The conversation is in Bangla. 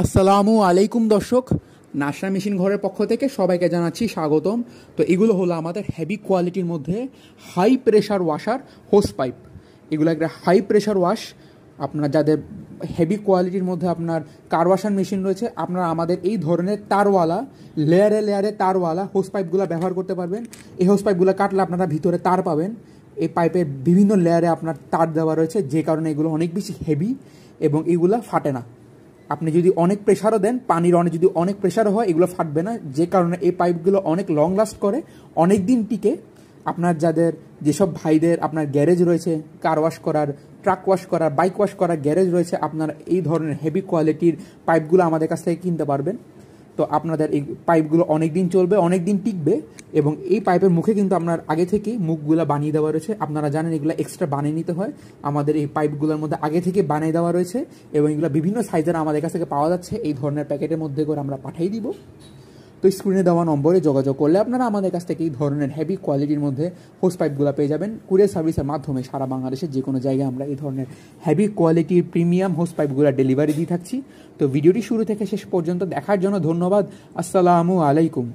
আসসালামু আলাইকুম দর্শক, নাসরা মেশিন ঘরের পক্ষ থেকে সবাইকে জানাচ্ছি স্বাগতম। তো এগুলো হলো আমাদের হেভি কোয়ালিটির মধ্যে high pressure washer hose pipe. এগুলো একটা হাই প্রেশার ওয়াশ। আপনার যাদের হেভি কোয়ালিটির মধ্যে আপনার কার ওয়াশার মেশিন রয়েছে, আপনারা আমাদের এই ধরনের তারওয়ালা লেয়ারে লেয়ারে তারওয়ালা হোস পাইপগুলো ব্যবহার করতে পারবেন। এই হোস পাইপগুলো কাটলে আপনারা ভিতরে তার পাবেন। এই পাইপের বিভিন্ন লেয়ারে আপনার তার দেওয়া রয়েছে, যে কারণে এগুলো অনেক বেশি হেভি এবং এগুলো ফাটে না। আপনি যদি অনেক প্রেশারও দেন, পানির যদি অনেক প্রেশারও হয়, এগুলো ফাটবে না, যে কারণে এই পাইপগুলো অনেক লং লাস্ট করে, অনেক দিন টিকে। আপনার যাদের যেসব ভাইদের আপনার গ্যারেজ রয়েছে, কার ওয়াশ করার, ট্রাক ওয়াশ করার, বাইক ওয়াশ করার গ্যারেজ রয়েছে, আপনার এই ধরনের হেভি কোয়ালিটির পাইপগুলো আমাদের কাছ থেকে কিনতে পারবেন। তো আপনাদের এই পাইপগুলো অনেক দিন চলবে, অনেক দিন টিকবে। এবং এই পাইপের মুখে কিন্তু আপনার আগে থেকেই মুখগুলো বানিয়ে দেওয়া রয়েছে। আপনারা জানেন এগুলো এক্সট্রা বানিয়ে নিতে হয়। আমাদের এই পাইপগুলোর মধ্যে আগে থেকে বানিয়ে দেওয়া রয়েছে এবং এগুলো বিভিন্ন সাইজের আমাদের কাছ থেকে পাওয়া যাচ্ছে। এই ধরনের প্যাকেটের মধ্যে করে আমরা পাঠিয়ে দিব। তো স্ক্রিনে দেওয়া নম্বরে যোগাযোগ করলে আপনারা আমাদের কাছ থেকে এই ধরনের হেভি কোয়ালিটির মধ্যে হোস পাইপগুলো পেয়ে যাবেন। কুরিয়ার সার্ভিসের মাধ্যমে সারা বাংলাদেশের যে কোনো জায়গায় আমরা এই ধরনের হেভি কোয়ালিটির প্রিমিয়াম হোস পাইপগুলো ডেলিভারি দিয়ে থাকছি। তো ভিডিওটি শুরু থেকে শেষ পর্যন্ত দেখার জন্য ধন্যবাদ। আসসালামু আলাইকুম।